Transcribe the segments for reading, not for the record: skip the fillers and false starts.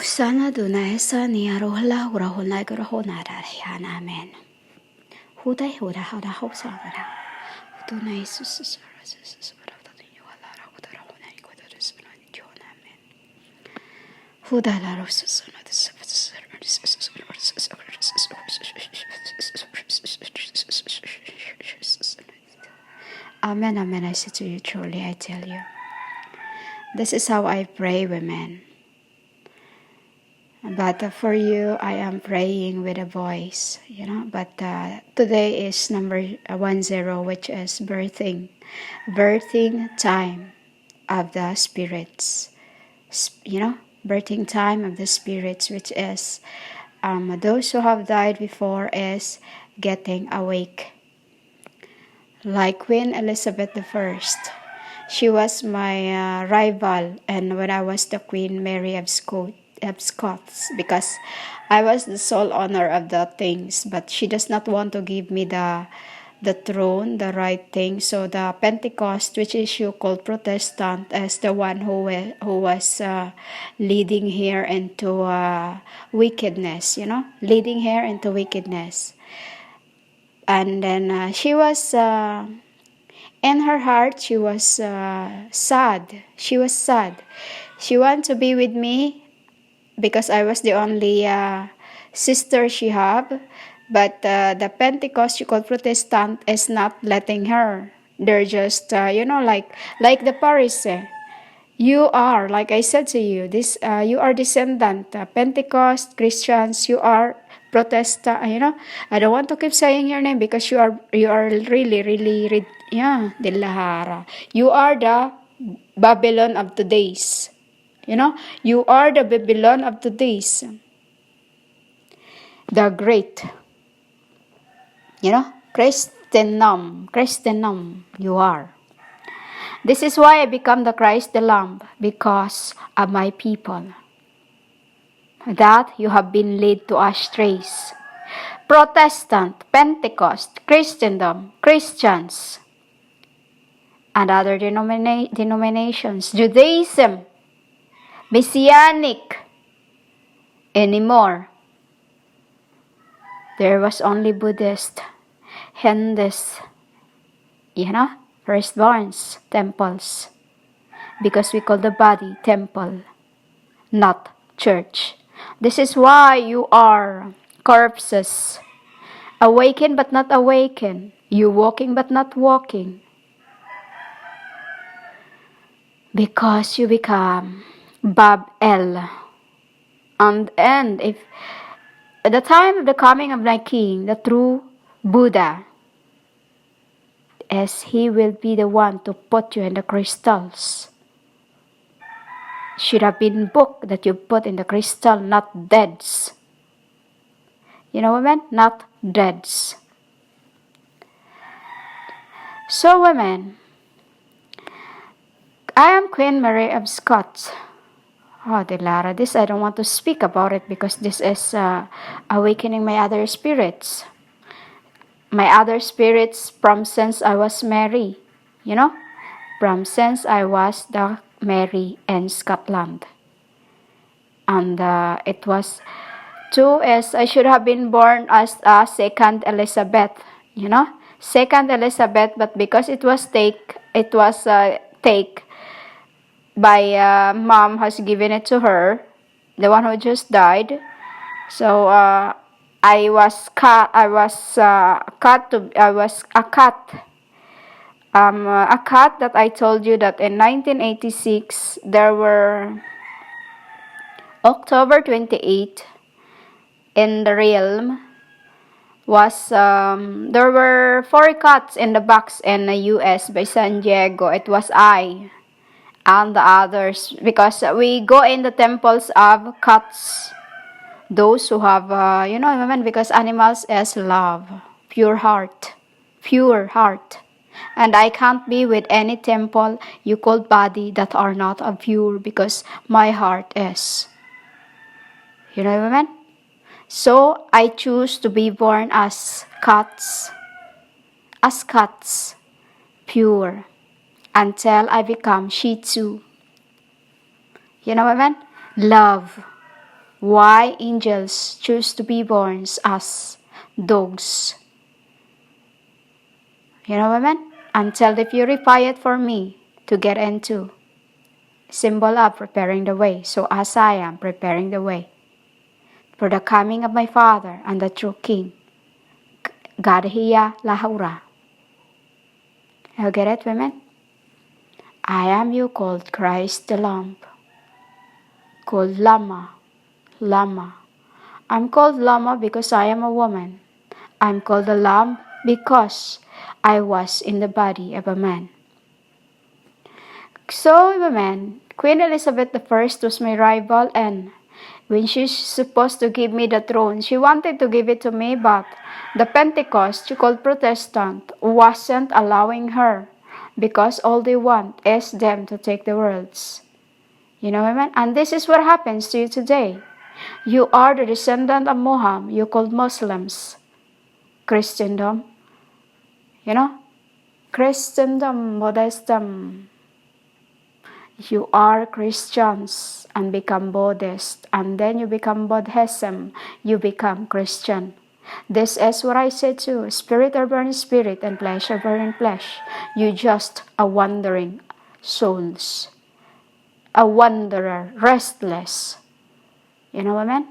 Sana dunay sani arohla urahulna gurahona daryan amen. Huday huda hada hosara. Dunay sus Huda la rosusuna Amen, amen. I say to you truly, I tell you. This is how I pray, women. But for you, I am praying with a voice, But today is number 10, which is birthing time of the spirits, birthing time of the spirits, which is those who have died before is getting awake. Like Queen Elizabeth I, she was my rival, and when I was the Queen Mary of Scots, because I was the sole owner of the things, but she does not want to give me the throne, the right thing. So the Pentecost, which is you called Protestant, as the one who was leading her into wickedness, leading her into wickedness. And then she was, in her heart, she was sad. She was sad. She wanted to be with me because I was the only sister she had. But the Pentecostal Protestant is not letting her. They're just, like the Pharisee. You are, like I said to you, you are descendant, Pentecost Christians. You are Protestant. I don't want to keep saying your name because you are really, really, De Lahara. You are the Babylon of today's. You are the Babylon of today's. The great. Christendom. You are. This is why I become the Christ the Lamb, because of my people, that you have been led to strays. Protestant, Pentecost, Christendom, Christians, and other denominations, Judaism, Messianic, anymore. There was only Buddhist, Hindus, firstborns, temples, because we call the body temple, not church. This is why you are corpses, awakened but not awakened. You walking but not walking, because you become Bab-el. And if at the time of the coming of thy king, the true Buddha, as he will be the one to put you in the crystals, should have been book that you put in the crystal, not deads. Women, not deads. So, women, I am Queen Mary of Scots. Oh, Delara, this I don't want to speak about it because this is awakening my other spirits. My other spirits from since I was Mary, from since I was the Mary in Scotland. And it was two, as I should have been born as a second Elizabeth, second Elizabeth, but because it was take by mom has given it to her, the one who just died. So I was a cat that I told you that in 1986 there were October 28 in the realm was there were 4 cats in the box in the US by San Diego. It was I and the others, because we go in the temples of cats, those who have women, because animals is love, pure heart, and I can't be with any temple you call body that are not of pure, because my heart is, women. So I choose to be born as cats, pure, until I become Shih Tzu. Women, love, Why angels choose to be born as dogs. You know, women? Until they purify it for me to get into. Symbol of preparing the way. So as I am preparing the way for the coming of my Father and the true King, Garhiya Lahaura. You get it, women? I am you called Christ the Lamb, called Lama, Lama. I'm called Lama because I am a woman. I'm called a Lamb because I was in the body of a man. So, women, Queen Elizabeth I was my rival, and when she's supposed to give me the throne, she wanted to give it to me, but the Pentecost, she called Protestant, wasn't allowing her because all they want is them to take the worlds. You know, women? And this is what happens to you today. You are the descendant of Muhammad, you called Muslims, Christendom. You know? Christendom, Buddhism. You are Christians and become Buddhist, and then you become Buddhism, you become Christian. This is what I say too. Spirit are born in spirit and flesh are born in flesh. You just a wandering souls. A wanderer, restless. You know what I mean?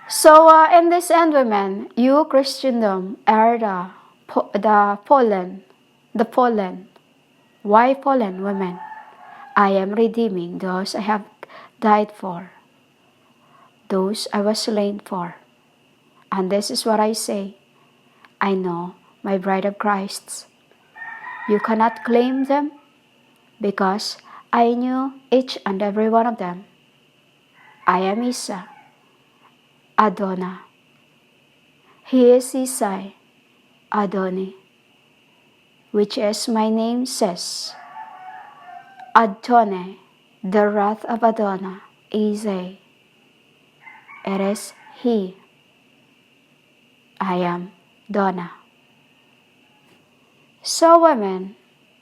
So in this end, women, you Christendom are the pollen. Why pollen, women? I am redeeming those I have died for, those I was slain for. And this is what I say. I know my bride of Christ. You cannot claim them because I knew each and every one of them. I am Isa, Adonai. He is Isai, Adoni, which is my name says. Adonai, the wrath of Adonai, is a. It is he. I am Donna. So, women,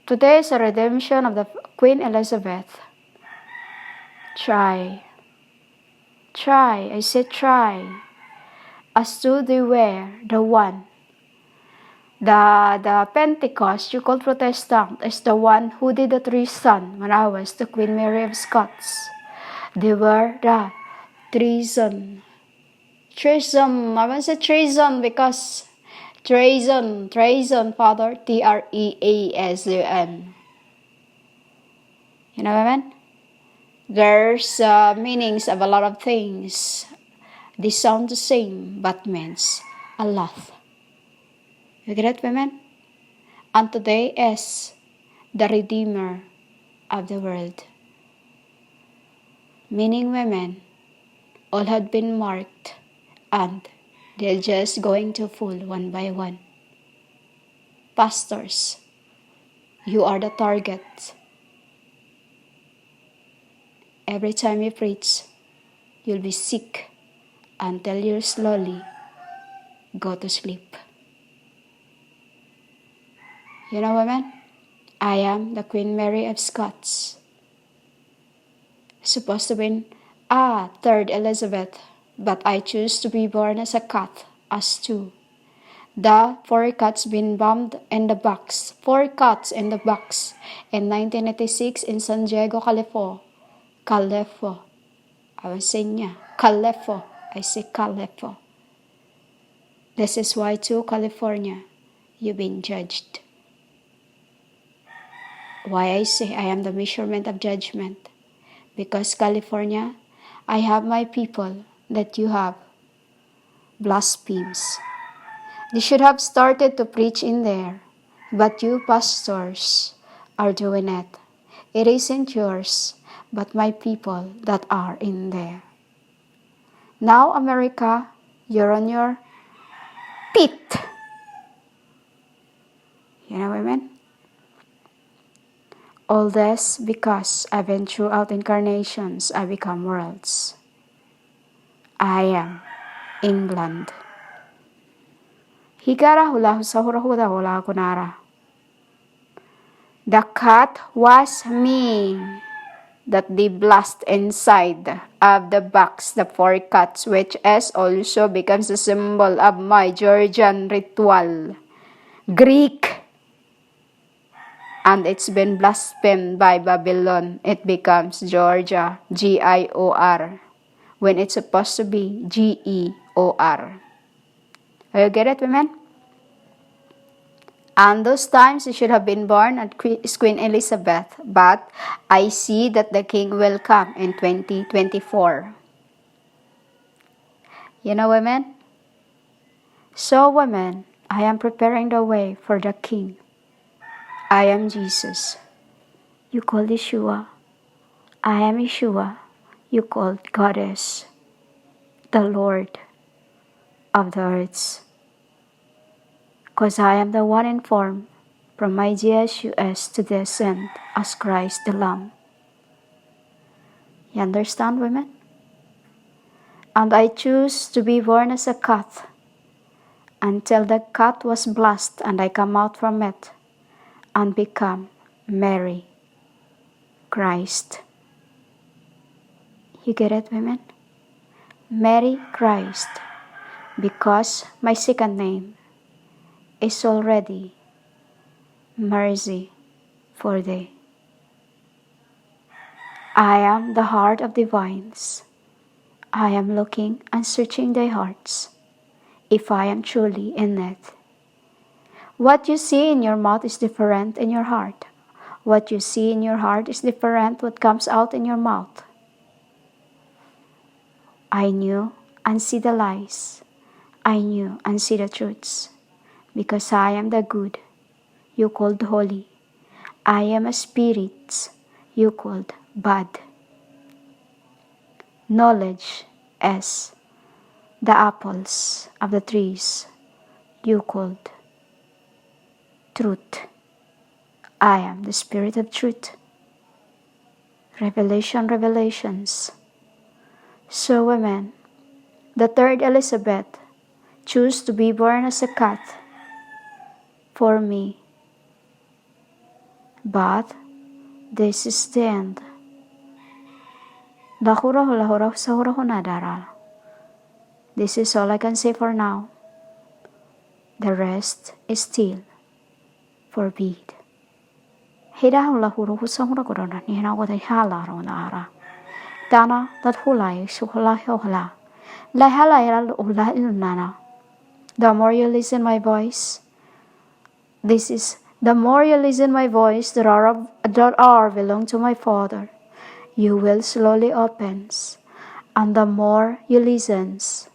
today is a redemption of the Queen Elizabeth. Try, I said try, as to they were the one. The Pentecost, you call Protestant, is the one who did the treason when I was the Queen Mary of Scots. They were the treason. Treason, I want to say treason because treason, Father, Treason. You know what I mean? There's meanings of a lot of things. They sound the same, but means a lot. You get it, women? And today is the Redeemer of the world. Meaning women, all had been marked, and they're just going to fall one by one. Pastors, you are the target. Every time you preach, you'll be sick until you slowly go to sleep. You know, women, I am the Queen Mary of Scots. Supposed to be third Elizabeth, but I choose to be born as a cat, as two. The 4 cats been bombed in the box. 4 cats in the box in 1986 in San Diego, California. I was saying California. I say California. This is why to California, you've been judged. Why I say I am the measurement of judgment. Because California, I have my people that you have blasphemes. They should have started to preach in there, but you pastors are doing it. It isn't yours, but my people that are in there. Now, America, you're on your pit. You know what I mean? All this because I've been throughout incarnations, I become worlds. I am England. Higara hula husahura hula kunara. The cat was me. that they blast inside of the box the four cuts, which is also becomes a symbol of my Georgian ritual, Greek, and it's been blasphemed by Babylon. It becomes Georgia, Gior, when it's supposed to be Geor. You get it, women? And those times you should have been born at Queen Elizabeth, but I see that the king will come in 2024. You know, women? So, women, I am preparing the way for the king. I am Jesus. You call Yeshua. I am Yeshua. You call Goddess, the Lord of the earths. Because I am the one informed from my GSUS to descend as Christ the Lamb. You understand, women? And I choose to be born as a cat until the cat was blessed and I come out from it and become Mary, Christ. You get it, women? Mary Christ, because my second name is already mercy for thee. I am the heart of divines. I am looking and searching thy hearts, if I am truly in it. What you see in your mouth is different in your heart. What you see in your heart is different what comes out in your mouth. I knew and see the lies. I knew and see the truths. Because I am the good, you called holy. I am a spirit, you called bad. Knowledge is the apples of the trees, you called truth. I am the spirit of truth. Revelations. So, women, the third Elizabeth chose to be born as a cat for me. But this is the end. This is all I can say for now. The rest is still forbid. Dana that hulai suhula hola. The more you listen my voice, the more you listen my voice that are belong to my Father, you will slowly opens, and the more you listens,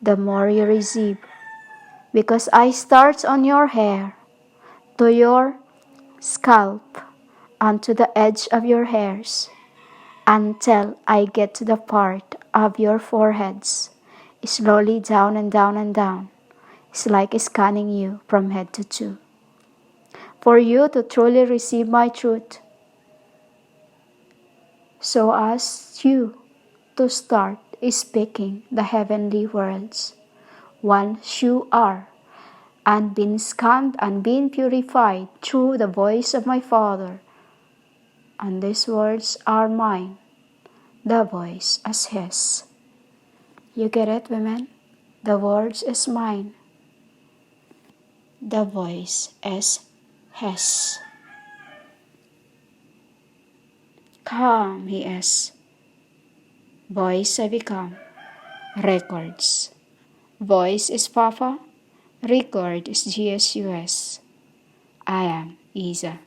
the more you receive, because I starts on your hair, to your scalp, and to the edge of your hairs, until I get to the part of your foreheads, slowly down and down and down. It's like scanning you from head to toe. For you to truly receive my truth, so as you to start speaking the heavenly words, once you are, and been scanned and been purified through the voice of my Father, and these words are mine, the voice as His. You get it, women? The words is mine, the voice is His. Calm He is. Voice I become. Records. Voice is Papa. Record is GSUS. I am Isa.